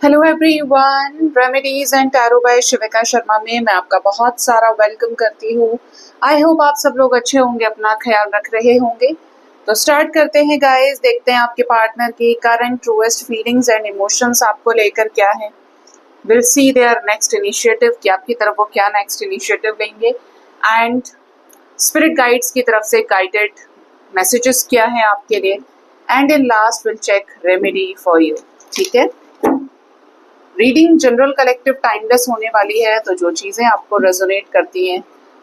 Hello everyone, remedies and tarot by Shivika Sharma में मैं आपका बहुत सारा वेलकम करती हूँ। आई होप आप सब लोग अच्छे होंगे, अपना ख्याल रख रहे होंगे। तो स्टार्ट करते हैं गाइस। देखते हैं आपके पार्टनर की current truest feelings and emotions आपको लेकर क्या है। Will see their next initiative कि आपकी तरफ वो क्या नेक्स्ट इनिशिएटिव लेंगे, एंड स्पिरिट गाइड्स की तरफ से गाइडेड मैसेजेस क्या हैं आपके लिए, and in last will check remedy for you. ठीक है, रीडिंग जनरल कलेक्टिव टाइमलेस होने वाली है, तो जो चीजें आपको रेजोनेट करती हैं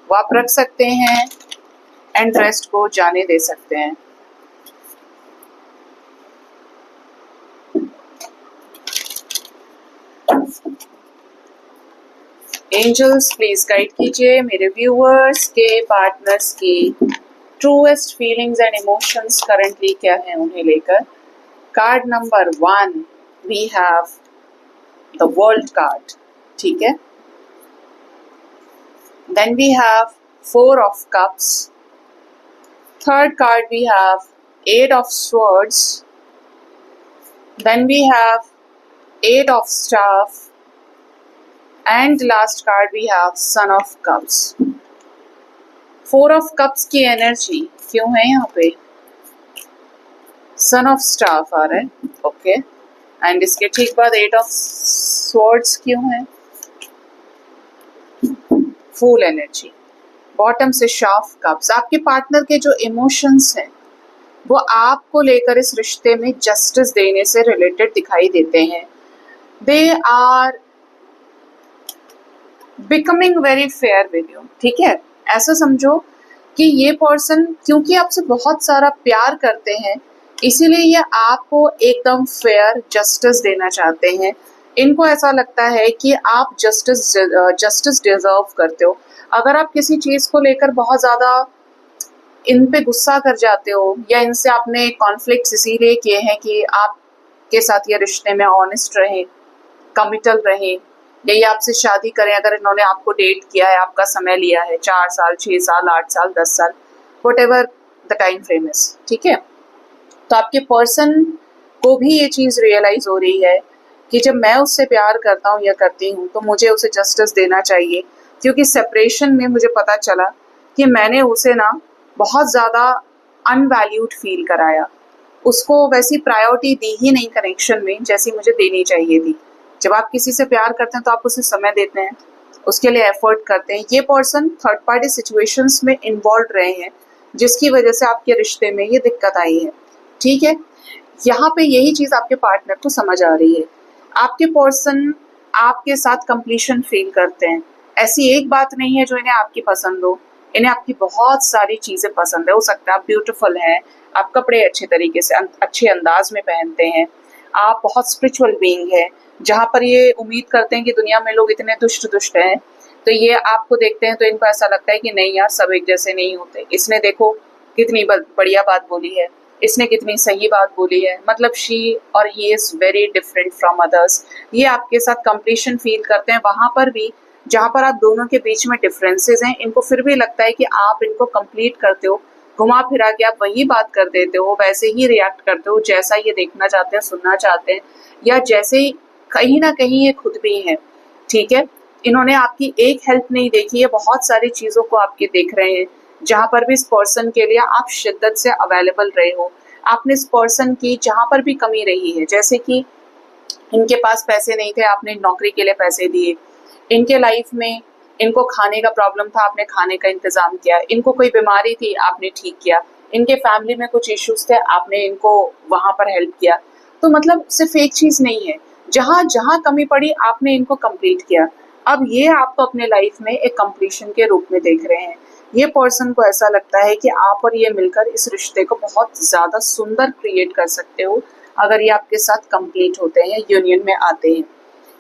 वो आप रख सकते हैं एंड रेस्ट को जाने दे सकते हैं। एंजल्स प्लीज गाइड कीजिए मेरे व्यूअर्स के पार्टनर्स की truest feelings and emotions currently क्या है उन्हें लेकर। Card number 1 we have the world card. ठीक है, then we have 4 of cups. Third card we have 8 of swords. Then we have 8 of staff, and last card we have son of cups. 4 of cups की energy क्यों है यहाँ पे? son of staff आ रहा है, okay, and इसके ठीक बाद 8 ऑफ स्वॉर्ड्स क्यों है? फूल एनर्जी। बॉटम से शार्प कप्स। आपके पार्टनर के जो इमोशंस हैं वो आपको लेकर इस रिश्ते में जस्टिस देने से रिलेटेड दिखाई देते हैं। They are becoming very fair with you. ठीक है, ऐसा समझो कि ये पर्सन क्योंकि आपसे बहुत सारा प्यार करते हैं, इसीलिए ये आपको एकदम फेयर जस्टिस देना चाहते हैं। इनको ऐसा लगता है कि आप जस्टिस डिजर्व करते हो। अगर आप किसी चीज को लेकर बहुत ज्यादा इन पे गुस्सा कर जाते हो, या इनसे आपने कॉन्फ्लिक्ट्स इसीलिए किए हैं कि आपके साथ ये रिश्ते में ऑनेस्ट रहे, कमिटल रहे, या ये आपसे शादी करें, अगर इन्होंने आपको डेट किया है, आपका समय लिया है 4 साल, 6 साल, 8 साल, 10 साल, what ever the time frame is. ठीक है, तो आपके पर्सन को भी ये चीज रियलाइज हो रही है कि जब मैं उससे प्यार करता हूँ या करती हूँ तो मुझे उसे जस्टिस देना चाहिए, क्योंकि सेपरेशन में मुझे पता चला कि मैंने उसे ना बहुत ज़्यादा अनवैल्यूड फील कराया, उसको वैसी प्रायोरिटी दी ही नहीं कनेक्शन में जैसी मुझे देनी चाहिए थी। जब आप किसी से प्यार करते हैं तो आप उसे समय देते हैं, उसके लिए एफर्ट करते हैं। ये पर्सन थर्ड पार्टी सिचुएशंस में इन्वॉल्व रहे हैं, जिसकी वजह से आपके रिश्ते में ये दिक्कत आई है। ठीक है, यहाँ पे यही चीज आपके पार्टनर को समझ आ रही है। आपके पर्सन आपके साथ कंप्लीशन फील करते हैं। ऐसी एक बात नहीं है जो इन्हें आपकी पसंद हो, इन्हें आपकी बहुत सारी चीजें पसंद है। हो सकता है आप ब्यूटीफुल हैं, आप कपड़े अच्छे तरीके से अच्छे अंदाज में पहनते हैं, आप बहुत स्पिरिचुअल बीइंग है, जहाँ पर ये उम्मीद करते हैं कि दुनिया में लोग इतने दुष्ट हैं, तो ये आपको देखते हैं तो इनको ऐसा लगता है कि नहीं यार, सब एक जैसे नहीं होते। इसने देखो कितनी बढ़िया बात बोली है, इसने कितनी सही बात बोली है, मतलब शी और he is very different from others. ये आपके साथ कंप्लीशन फील करते हैं। वहां पर भी जहां पर आप दोनों के बीच में डिफरेंसेस हैं, इनको फिर भी लगता है कि आप इनको कंप्लीट करते हो, घुमा फिरा के आप वही बात कर देते हो, वैसे ही रिएक्ट करते हो जैसा ये देखना चाहते हैं, सुनना चाहते हैं, या जैसे ही कहीं ना कहीं ये खुद भी हैं। ठीक है, इन्होंने आपकी एक हेल्प नहीं देखी है, बहुत सारी चीजों को आपके देख रहे हैं, जहां पर भी इस पर्सन के लिए आप शिद्दत से अवेलेबल रहे हो। आपने इस पर्सन की जहां पर भी कमी रही है, जैसे कि इनके पास पैसे नहीं थे, आपने नौकरी के लिए पैसे दिए, इनके लाइफ में इनको खाने का प्रॉब्लम था, आपने खाने का इंतजाम किया, इनको कोई बीमारी थी, आपने ठीक किया, इनके फैमिली में कुछ इश्यूज थे, आपने इनको वहां पर हेल्प किया। तो मतलब सिर्फ एक चीज नहीं है, जहां जहां कमी पड़ी आपने इनको कंप्लीट किया। अब ये आपको अपने लाइफ में एक कंप्लीशन के रूप में देख रहे हैं। ये पर्सन को ऐसा लगता है कि आप और ये मिलकर इस रिश्ते को बहुत ज्यादा सुंदर क्रिएट कर सकते हो अगर ये आपके साथ कंप्लीट होते हैं, यूनियन में आते हैं।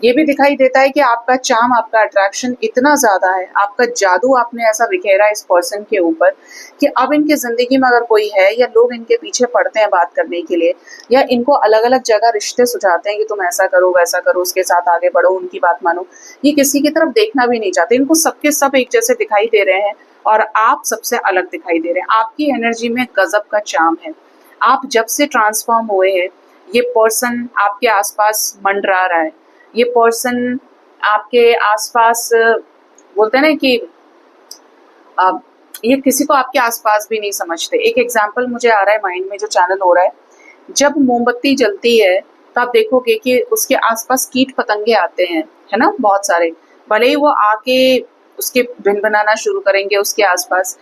ये भी दिखाई देता है कि आपका चार्म, आपका अट्रैक्शन इतना ज्यादा है, आपका जादू आपने ऐसा बिखेरा इस पर्सन के ऊपर कि अब इनकी जिंदगी में अगर कोई है, या लोग इनके पीछे पड़ते हैं बात करने के लिए, या इनको अलग अलग जगह रिश्ते सुझाते हैं कि तुम ऐसा करो वैसा करो, उसके साथ आगे बढ़ो, उनकी बात मानो, ये किसी की तरफ देखना भी नहीं चाहते। इनको सबके सब एक जैसे दिखाई दे रहे हैं और आप सबसे अलग दिखाई दे रहे हैं। आपकी एनर्जी में गजब का चार्म है। आप जब से ट्रांसफॉर्म हुए हैं, ये पर्सन आपके आसपास मंडरा रहा है, ये पर्सन आपके आसपास बोलते हैं ना कि ये किसी को आपके आसपास भी नहीं समझते। एक एग्जाम्पल मुझे आ रहा है माइंड में जो चैनल हो रहा है, जब मोमबत्ती जलती है तो आप देखोगे कि उसके आसपास कीट पतंगे आते हैं, है ना, बहुत सारे। भले ही वो आके उसके भिनभिनाना शुरू करेंगे उसके आसपास,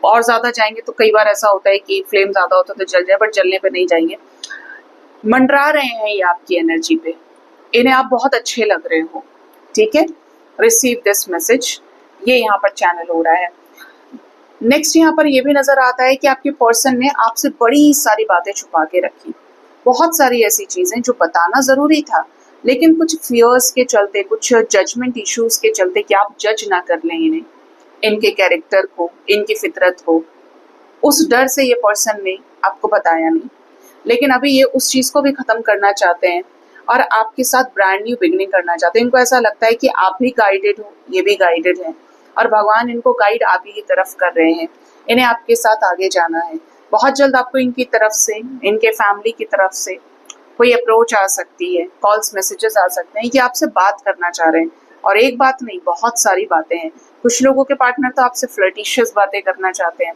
और ज्यादा जाएंगे तो कई बार ऐसा होता है कि फ्लेम ज्यादा होता है तो जल जाए, बट जलने पे नहीं जाएंगे। मंडरा रहे हैं ये आपकी एनर्जी पे, इन्हें आप बहुत अच्छे लग रहे हो, ठीक है। रिसीव दिस मैसेज, ये यहाँ पर चैनल हो रहा है। नेक्स्ट यहाँ पर ये भी नजर आता है कि आपके पर्सन ने आपसे बड़ी सारी बातें छुपा के रखी, बहुत सारी ऐसी चीजें जो बताना जरूरी था, लेकिन कुछ फियर्स के चलते, कुछ जजमेंट इश्यूज के चलते कि आप जज ना कर लें इन्हें, इनके कैरेक्टर को, इनकी फितरत को, उस डर से ये पर्सन ने आपको बताया नहीं। लेकिन अभी ये उस चीज को भी खत्म करना चाहते हैं और आपके साथ ब्रांड न्यू बिगनिंग करना चाहते हैं। इनको ऐसा लगता है कि आप भी गाइडेड हो, ये भी गाइडेड है, और भगवान इनको गाइड आप ही की तरफ कर रहे हैं। इन्हें आपके साथ आगे जाना है। बहुत जल्द आपको इनकी तरफ से, इनके फैमिली की तरफ से कोई अप्रोच आ सकती है, कॉल्स मैसेजेस आ सकते हैं, ये आपसे बात करना चाह रहे हैं। और एक बात नहीं, बहुत सारी बातें हैं। कुछ लोगों के पार्टनर तो आपसे फ्लर्टिशियस बातें करना चाहते हैं।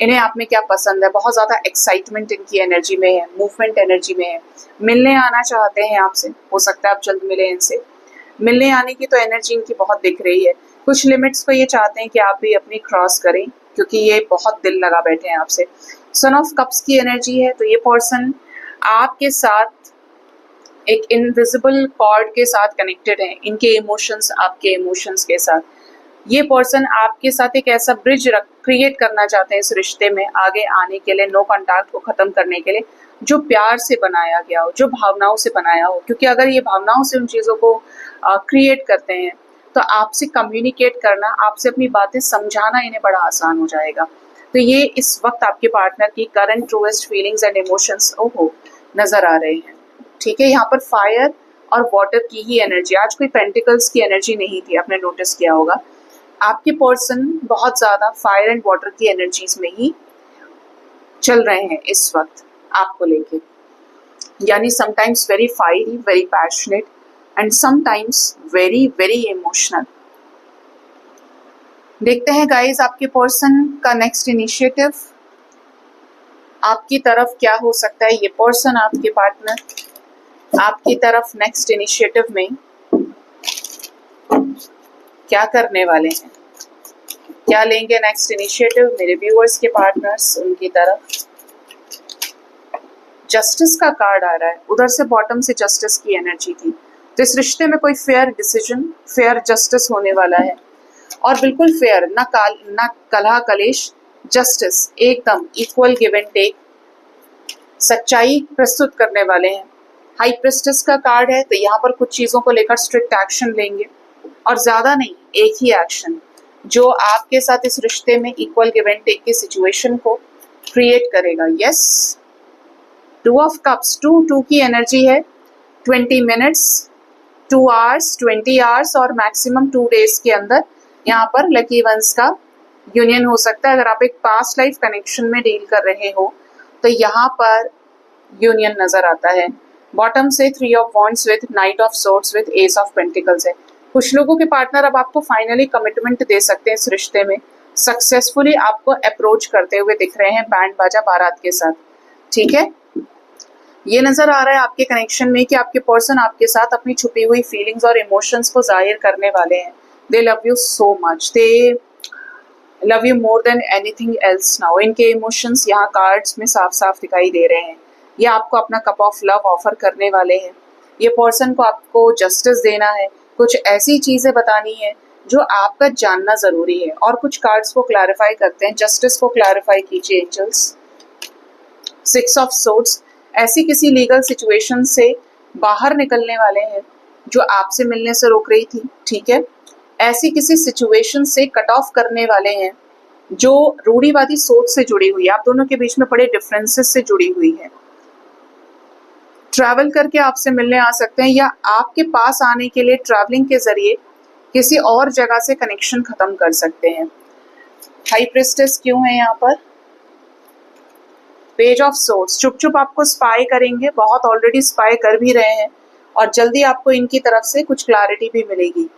इन्हें आप में क्या पसंद है, बहुत ज्यादा एक्साइटमेंट इनकी एनर्जी में है, मूवमेंट एनर्जी में है, मिलने आना चाहते हैं आपसे, हो सकता है आप जल्द मिले इनसे। मिलने आने की तो एनर्जी इनकी बहुत दिख रही है। कुछ लिमिट्स को ये चाहते हैं कि आप भी अपनी क्रॉस करें, क्योंकि ये बहुत दिल लगा बैठे हैं आपसे। सन ऑफ कप्स की एनर्जी है, तो ये पर्सन आपके साथ एक इनविजिबल कॉर्ड के साथ कनेक्टेड है, इनके इमोशंस आपके इमोशंस के साथ। ये पर्सन आपके साथ एक ऐसा ब्रिज क्रिएट करना चाहते हैं इस रिश्ते में आगे आने के लिए, नो कॉन्टैक्ट को खत्म करने के लिए, जो प्यार से बनाया गया हो, जो भावनाओं से बनाया हो। क्योंकि अगर ये भावनाओं से उन चीजों को क्रिएट करते हैं तो आपसे कम्युनिकेट करना, आपसे अपनी बातें समझाना इन्हें बड़ा आसान हो जाएगा। तो ये इस वक्त आपके पार्टनर की current truest feelings and emotions ओहो नजर आ रहे हैं, ठीक है। यहाँ पर फायर और वाटर की ही एनर्जी, आज कोई पेंटिकल्स की एनर्जी नहीं थी, आपने नोटिस किया होगा। आपके पर्सन बहुत ज्यादा फायर एंड वाटर की एनर्जीज में ही चल रहे हैं इस वक्त आपको लेके, यानी sometimes very fiery, very passionate and sometimes very very emotional. देखते हैं गाइस आपके पर्सन का नेक्स्ट इनिशिएटिव आपकी तरफ क्या हो सकता है। ये पर्सन, आपके पार्टनर आपकी तरफ नेक्स्ट इनिशिएटिव में क्या करने वाले हैं, क्या लेंगे नेक्स्ट इनिशिएटिव मेरे व्यूअर्स के पार्टनर्स उनकी तरफ। जस्टिस का कार्ड आ रहा है, उधर से बॉटम से जस्टिस की एनर्जी थी। तो इस रिश्ते में कोई फेयर डिसीजन, फेयर जस्टिस होने वाला है, और बिल्कुल फेयर, ना कलह कलेश, जस्टिस, एकदम इक्वल गिव एंड टेक, सच्चाई प्रस्तुत करने वाले हैं। हाई प्रिस्टेस का कार्ड है, तो यहाँ पर कुछ चीजों को लेकर स्ट्रिक्ट एक्शन लेंगे, और ज्यादा नहीं, एक ही एक्शन जो आपके साथ इस रिश्ते में इक्वल गिव एंड टेक की सिचुएशन को क्रिएट करेगा। यस, 2 ऑफ कप्स, 2 की एनर्जी है। 20 मिनट्स, 2 आवर्स, 20 आवर्स और मैक्सिमम 2 डेज के अंदर यहाँ पर लकी वंस का यूनियन हो सकता है। अगर आप एक पास्ट लाइफ कनेक्शन में डील कर रहे हो तो यहाँ पर यूनियन नजर आता है। बॉटम से 3 of wands with night of swords with S of pentacles है। कुछ लोगों के पार्टनर अब आपको फाइनली कमिटमेंट दे सकते हैं इस रिश्ते में, सक्सेसफुली आपको अप्रोच करते हुए दिख रहे हैं बैंड बाजा बारात के साथ, ठीक है। ये नजर आ रहा है आपके कनेक्शन में कि आपके पर्सन आपके साथ अपनी छुपी हुई फीलिंग्स और इमोशंस को जाहिर करने वाले हैं। दे love you so much, they love you more than anything else now. इनके इमोशंस यहाँ कार्ड्स में साफ साफ दिखाई दे रहे हैं। ये आपको अपना कप ऑफ लव ऑफर करने वाले हैं। ये पर्सन को आपको जस्टिस देना है, कुछ ऐसी चीजें बतानी है जो आपका जानना जरूरी है, और कुछ कार्ड्स को क्लैरिफाई करते हैं। जस्टिस को क्लैरिफाई कीजिए एंजल्स। 6 ऑफ सोर्ड्स, ऐसी किसी लीगल सिचुएशन से बाहर निकलने वाले हैं जो आपसे मिलने से रोक रही थी, ठीक है। ऐसी किसी सिचुएशन से कट ऑफ करने वाले हैं जो रूढ़िवादी सोच से जुड़ी हुई है, आप दोनों के बीच में बड़े डिफरेंसेस से जुड़ी हुई है। ट्रैवल करके आपसे मिलने आ सकते हैं, या आपके पास आने के लिए ट्रैवलिंग के जरिए किसी और जगह से कनेक्शन खत्म कर सकते हैं। हाई प्रिस्टेस क्यों है यहाँ पर? पेज ऑफ सोर्ड्स, चुप चुप आपको स्पाई करेंगे, बहुत ऑलरेडी स्पाई कर भी रहे हैं, और जल्दी आपको इनकी तरफ से कुछ क्लैरिटी भी मिलेगी।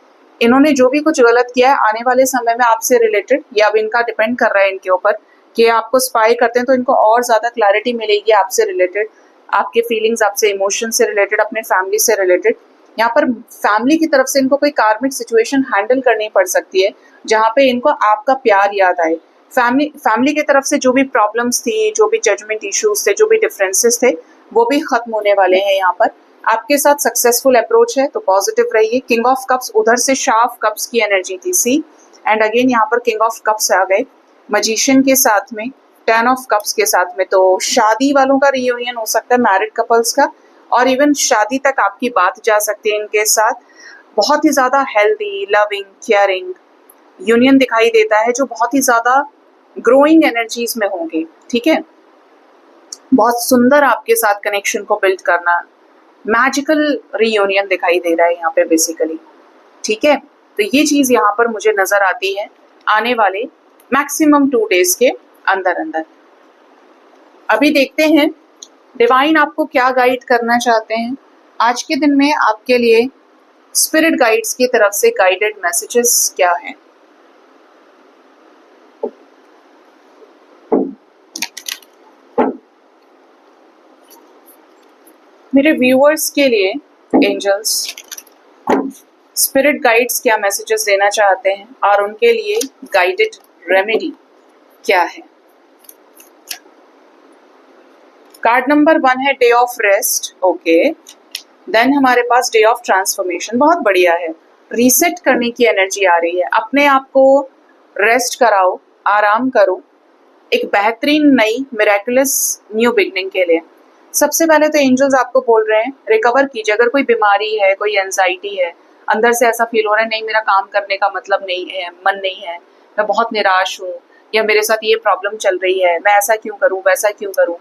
इन्होंने जो भी कुछ गलत किया है आने वाले समय में आपसे रिलेटेड, या अब इनका डिपेंड कर रहा है इनके ऊपर कि आपको स्पाई करते हैं तो इनको और ज्यादा क्लैरिटी मिलेगी आपसे रिलेटेड, आपके फीलिंग्स, आपसे इमोशन से रिलेटेड, अपने फैमिली से रिलेटेड। यहाँ पर फैमिली की तरफ से इनको कोई कार्मिक सिचुएशन हैंडल करनी पड़ सकती है जहाँ पे इनको आपका प्यार याद आए। फैमिली की तरफ से जो भी प्रॉब्लम्स थी, जो भी जजमेंट इश्यूज थे, जो भी डिफरेंसेस थे, वो भी खत्म होने वाले हैं। यहाँ पर आपके साथ सक्सेसफुल अप्रोच है तो पॉजिटिव रहिए। किंग ऑफ कप्स, उधर से शार्प कप्स की एनर्जी थी, सी एंड अगेन यहाँ पर किंग ऑफ कप्स आ गए मजिशियन के साथ में, 10 ऑफ कप्स के साथ में। तो शादी वालों का रियूनियन हो सकता है, मैरिड कपल्स का, और इवन शादी तक आपकी बात जा सकती है इनके साथ। बहुत ही ज्यादा हेल्दी, लविंग, केयरिंग यूनियन दिखाई देता है जो बहुत ही ज्यादा ग्रोइंग एनर्जीज में होंगे। ठीक है, बहुत सुंदर आपके साथ कनेक्शन को बिल्ड करना, मैजिकल रियूनियन दिखाई दे रहा है यहाँ पे बेसिकली। ठीक है, तो ये चीज यहाँ पर मुझे नजर आती है आने वाले मैक्सिमम 2 डेज के अंदर अंदर। अभी देखते हैं डिवाइन आपको क्या गाइड करना चाहते हैं आज के दिन में। आपके लिए स्पिरिट गाइड्स की तरफ से गाइडेड मैसेजेस क्या हैं। मेरे व्यूअर्स के लिए एंजल्स स्पिरिट गाइड्स क्या मैसेजेस देना चाहते हैं और उनके लिए गाइडेड रेमेडी क्या है। कार्ड नंबर 1 है day of rest. Okay, then हमारे पास डे ऑफ ट्रांसफॉर्मेशन, बहुत बढ़िया है। रीसेट करने की एनर्जी आ रही है, अपने आप को रेस्ट कराओ, आराम करो एक बेहतरीन नई मिरेकुलस न्यू बिगनिंग के लिए। सबसे पहले तो एंजल्स आपको बोल रहे हैं रिकवर कीजिए। अगर कोई बीमारी है, कोई एंजाइटी है, अंदर से ऐसा फील हो रहा है नहीं मेरा काम करने का मतलब नहीं है, मन नहीं है, मैं बहुत निराश हूँ, या मेरे साथ ये प्रॉब्लम चल रही है, मैं ऐसा क्यों करूँ, वैसा क्यों करूँ,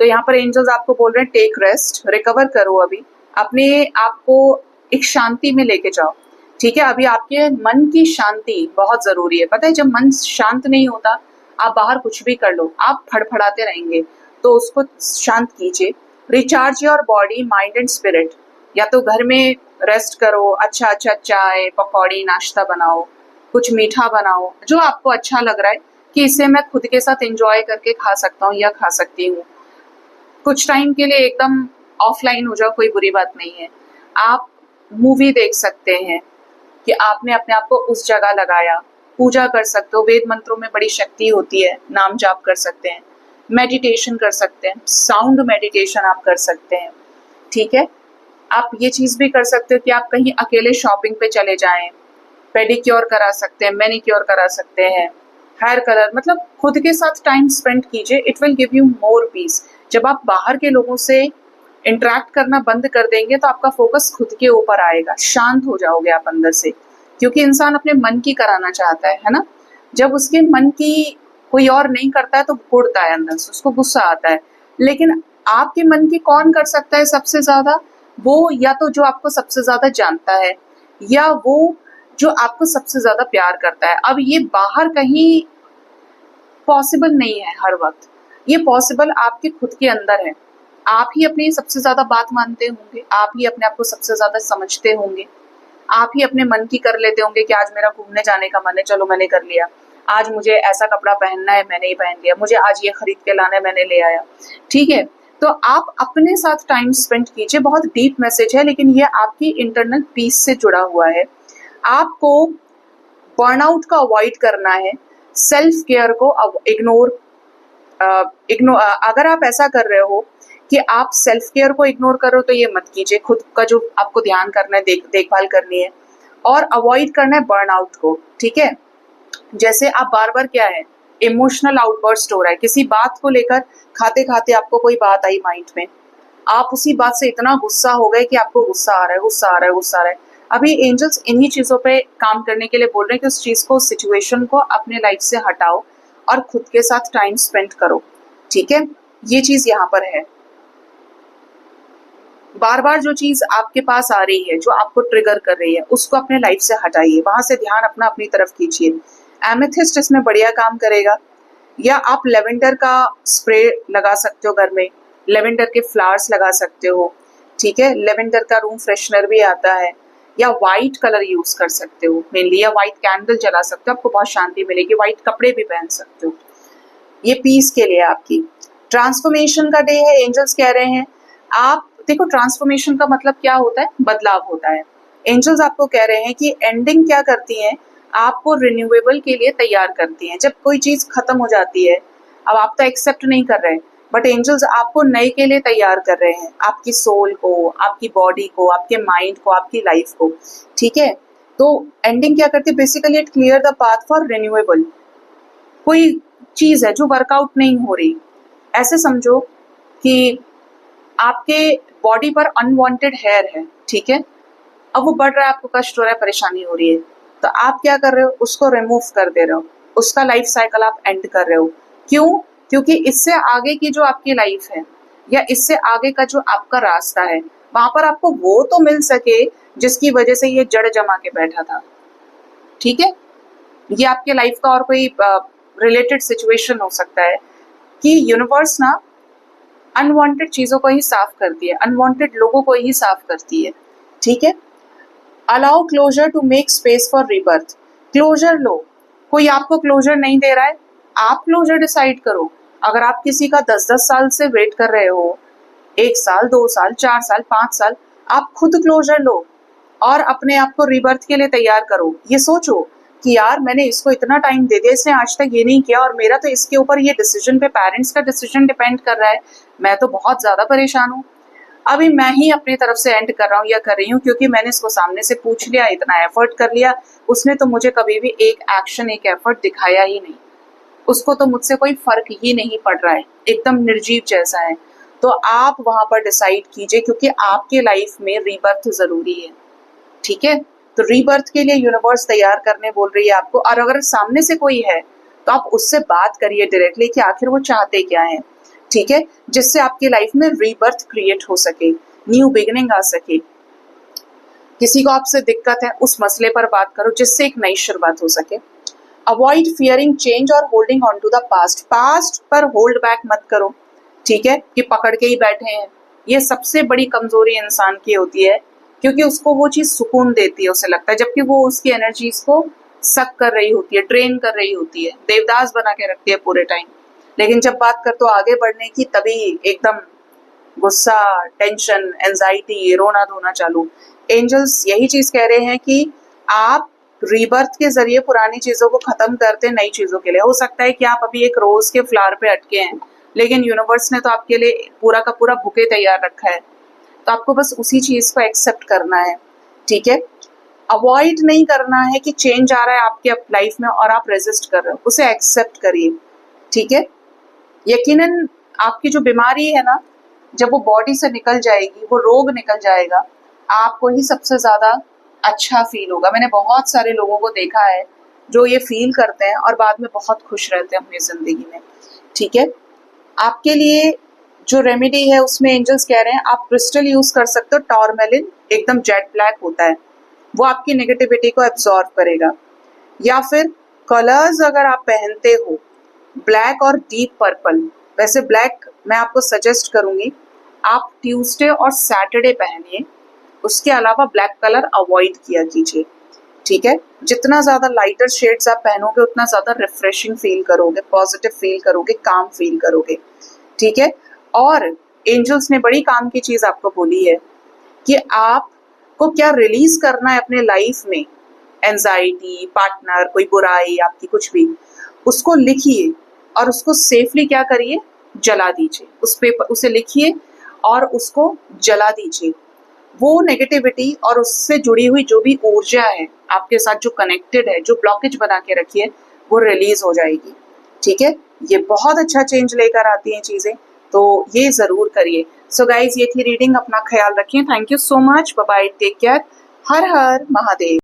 तो यहाँ पर एंजल्स आपको बोल रहे हैं टेक रेस्ट, रिकवर करो। अभी अपने आप को एक शांति में लेके जाओ। ठीक है, अभी आपके मन की शांति बहुत जरूरी है। पता है जब मन शांत नहीं होता आप बाहर कुछ भी कर लो, आप फड़फड़ाते रहेंगे, तो उसको शांत कीजिए। Recharge your body, mind and spirit. या तो घर में रेस्ट करो, अच्छा अच्छा चाय, पकौड़ी, नाश्ता बनाओ, कुछ मीठा बनाओ जो आपको अच्छा लग रहा है कि इसे मैं खुद के साथ एंजॉय करके खा सकता हूँ या खा सकती हूँ। कुछ टाइम के लिए एकदम ऑफलाइन हो जाओ, कोई बुरी बात नहीं है। आप मूवी देख सकते हैं कि आपने अपने आप को उस जगह लगाया, पूजा कर सकते हो, वेद मंत्रों में बड़ी शक्ति होती है, नाम जाप कर सकते हैं, मेडिटेशन कर सकते हैं, साउंड मेडिटेशन आप कर सकते हैं। ठीक है, आप ये चीज भी कर सकते हो कि आप कहीं अकेले शॉपिंग पे चले जाएं, पेडिक्योर करा सकते हैं, मैनिक्योर करा सकते हैं, हेयर कलर, मतलब खुद के साथ टाइम स्पेंड कीजिए। It will give you more peace. जब आप बाहर के लोगों से इंटरेक्ट करना बंद कर देंगे तो आपका फोकस खुद के ऊपर आएगा, शांत हो जाओगे आप अंदर से, क्योंकि इंसान अपने मन की कराना चाहता है ना। जब उसके मन की कोई और नहीं करता है तो उड़ता है अंदर से, उसको गुस्सा आता है। लेकिन आपके मन की कौन कर सकता है सबसे ज्यादा? वो या तो जो आपको सबसे ज्यादा जानता है, या वो जो आपको सबसे ज्यादा प्यार करता है। अब ये बाहर कहीं पॉसिबल नहीं है हर वक्त, ये पॉसिबल आपके खुद के अंदर है। आप ही अपनी सबसे ज्यादा बात मानते होंगे, आप ही अपने आप को सबसे ज्यादा समझते होंगे, आप ही अपने मन की कर लेते होंगे कि आज मेरा घूमने जाने का मन है, चलो मैंने कर लिया, आज मुझे ऐसा कपड़ा पहनना है, मैंने ही पहन लिया, मुझे आज ये खरीद के लाना है, मैंने ले आया। ठीक है, तो आप अपने साथ टाइम स्पेंड कीजिए। बहुत डीप मैसेज है, लेकिन ये आपकी इंटरनल पीस से जुड़ा हुआ है। आपको बर्नआउट को अवॉइड करना है, सेल्फ केयर को इग्नोर अगर आप ऐसा कर रहे हो कि आप सेल्फ केयर को इग्नोर कर रहे हो तो ये मत कीजिए। खुद का जो आपको ध्यान करना है, देखभाल करनी है, और अवॉइड करना है बर्नआउट को। ठीक है, जैसे आप बार बार क्या है, इमोशनल आउटबर्स्ट हो रहा है, किसी बात को लेकर खाते खाते आपको कोई बात आई माइंड में, आप उसी बात से इतना गुस्सा हो गए कि आपको गुस्सा आ रहा है, गुस्सा आ रहा है, गुस्सा आ रहा है। अभी एंजल्स इन्हीं चीजों पे काम करने के लिए बोल रहे हैं कि उस चीज को, सिचुएशन को अपने लाइफ से हटाओ और खुद के साथ टाइम स्पेंड करो। ठीक है, ये चीज यहाँ पर है। बार बार जो चीज आपके पास आ रही है, जो आपको ट्रिगर कर रही है, उसको अपने लाइफ से हटाइए, वहां से ध्यान अपनी तरफ खींचिए। एमेथिस्ट इसमें बढ़िया काम करेगा, या आप लेवेंडर का स्प्रे लगा सकते हो घर में, लेवेंडर के फ्लावर्स लगा सकते हो। ठीक है। लेवेंडर का रूम फ्रेशनर भी आता है, या व्हाइट कलर यूज कर सकते हो मेनली, या व्हाइट कैंडल जला सकते हो, आपको बहुत शांति मिलेगी। व्हाइट कपड़े भी पहन सकते हो, ये पीस के लिए आपकी। ट्रांसफॉर्मेशन का डे है, एंजल्स कह रहे हैं आप देखो, ट्रांसफॉर्मेशन का मतलब क्या होता है, बदलाव होता है। एंजल्स आपको कह रहे हैं कि एंडिंग क्या करती हैं, आपको रिन्यूएबल के लिए तैयार करती हैं। जब कोई चीज खत्म हो जाती है, अब आप तो एक्सेप्ट नहीं कर रहे, बट एंजल्स आपको नए के लिए तैयार कर रहे हैं, आपकी सोल को, आपकी बॉडी को, आपके माइंड को, आपकी लाइफ को, ठीक है। तो एंडिंग क्या करती है, basically it clear the path for renewable. कोई चीज है जो वर्कआउट नहीं हो रही, ऐसे समझो कि आपके बॉडी पर अनवांटेड हेयर है, ठीक है, अब वो बढ़ रहा है, आपको कष्ट हो रहा है, परेशानी हो रही है, तो आप क्या कर रहे हो, उसको रिमूव कर दे रहे हो, उसका लाइफ साइकिल आप एंड कर रहे हो। क्यों? क्योंकि इससे आगे की जो आपकी लाइफ है, या इससे आगे का जो आपका रास्ता है, वहां पर आपको वो तो मिल सके जिसकी वजह से ये जड़ जमा के बैठा था, ठीक है। ये आपके लाइफ का और कोई रिलेटेड सिचुएशन हो सकता है कि यूनिवर्स ना अनवांटेड चीजों को ही साफ करती है, अनवांटेड लोगों को ही साफ करती है, ठीक है। Allow closure to make space for rebirth. Closure लो, कोई आपको क्लोजर नहीं दे रहा है, आप क्लोजर डिसाइड करो। अगर आप किसी का 10-10 साल से वेट कर रहे हो, 1 साल, 2 साल, 4 साल, 5 साल, आप खुद क्लोजर लो और अपने आप को रीबर्थ के लिए तैयार करो। ये सोचो कि यार मैंने इसको इतना टाइम दे दिया, इसने आज तक ये नहीं किया, और मेरा तो इसके ऊपर ये डिसीजन पे पेरेंट्स का डिसीजन डिपेंड कर रहा है, मैं तो बहुत ज्यादा परेशान हूँ। अभी मैं ही अपनी तरफ से एंड कर रहा हूँ या कर रही हूँ, क्योंकि मैंने इसको सामने से पूछ लिया, इतना एफर्ट कर लिया, उसने तो मुझे कभी भी एक एक्शन, एक एफर्ट दिखाया ही नहीं, उसको तो मुझसे कोई फर्क ही नहीं पड़ रहा है, एकदम निर्जीव जैसा है। तो आप वहां पर डिसाइड कीजिए, क्योंकि आपके लाइफ में रीबर्थ जरूरी है, ठीक है। तो रीबर्थ के लिए यूनिवर्स तैयार करने बोल रही है आपको, और अगर सामने से कोई है तो आप उससे बात करिए डायरेक्टली कि आखिर वो चाहते क्या है, ठीक है, जिससे आपकी लाइफ में रीबर्थ क्रिएट हो सके, न्यू बिगिनिंग आ सके। किसी को आपसे दिक्कत है, उस मसले पर बात करो जिससे एक नई शुरुआत हो सके। अवॉइड फियरिंग चेंज और holding on to the past. Past पर होल्ड बैक मत करो, ठीक है, कि पकड़ के ही बैठे हैं। ये सबसे बड़ी कमजोरी इंसान की होती है, क्योंकि उसको वो चीज सुकून देती है, उसे लगता है, जबकि वो उसकी एनर्जीज को सक कर रही होती है, ड्रेन कर रही होती है, देवदास बना के रखती है पूरे टाइम। लेकिन जब बात कर तो आगे बढ़ने की, तभी एकदम गुस्सा, टेंशन, एंजाइटी, रोना धोना चालू। एंजल्स यही चीज कह रहे हैं कि आप रीबर्थ के जरिए पुरानी चीजों को खत्म करते नई चीजों के लिए। हो सकता है कि आप अभी एक रोज के फ्लावर पे अटके हैं, लेकिन यूनिवर्स ने तो आपके लिए पूरा का पूरा बुके तैयार रखा है, तो आपको बस उसी चीज को एक्सेप्ट करना है, ठीक है। अवॉइड नहीं करना है कि चेंज आ रहा है आपके लाइफ में और आप रेजिस्ट कर रहे हो, उसे एक्सेप्ट करिए, ठीक है। यकीनन आपकी जो बीमारी है ना, जब वो बॉडी से निकल जाएगी, वो रोग निकल जाएगा, आपको ही सबसे ज्यादा अच्छा फील होगा। मैंने बहुत सारे लोगों को देखा है जो ये फील करते हैं और बाद में बहुत खुश रहते हैं अपनी जिंदगी में, ठीक है। आपके लिए जो रेमेडी है उसमें एंजल्स कह रहे हैं आप क्रिस्टल यूज कर सकते हो, टॉर्मेलिन, एकदम जेट ब्लैक होता है, वो आपकी नेगेटिविटी को एब्जॉर्ब करेगा। या फिर कलर्स अगर आप पहनते हो, ब्लैक और डीप पर्पल। वैसे ब्लैक मैं आपको सजेस्ट करूंगी आप ट्यूसडे और सैटरडे पहनिए, उसके अलावा ब्लैक कलर अवॉइड किया कीजिए, ठीक है। जितना ज्यादा लाइटर शेड्स आप पहनोगे उतना ज्यादा रिफ्रेशिंग फील करोगे, पॉजिटिव फील करोगे, काम फील करोगे, ठीक है। और एंजल्स ने बड़ी काम की चीज आपको बोली है कि आपको क्या रिलीज करना है अपने लाइफ में, एंजाइटी, पार्टनर, कोई बुराई आपकी, कुछ भी, उसको लिखिए और उसको सेफली क्या करिए, जला दीजिए। उस पेपर उसे लिखिए और उसको जला दीजिए। वो नेगेटिविटी और उससे जुड़ी हुई जो भी ऊर्जा है आपके साथ जो कनेक्टेड है, जो ब्लॉकेज बना के रखी है, वो रिलीज हो जाएगी, ठीक है। ये बहुत अच्छा चेंज लेकर आती हैं चीजें, तो ये जरूर करिए। सो गाइज, ये थी रीडिंग, अपना ख्याल रखिए। Thank you so much, bye bye, take care, हर हर महादेव।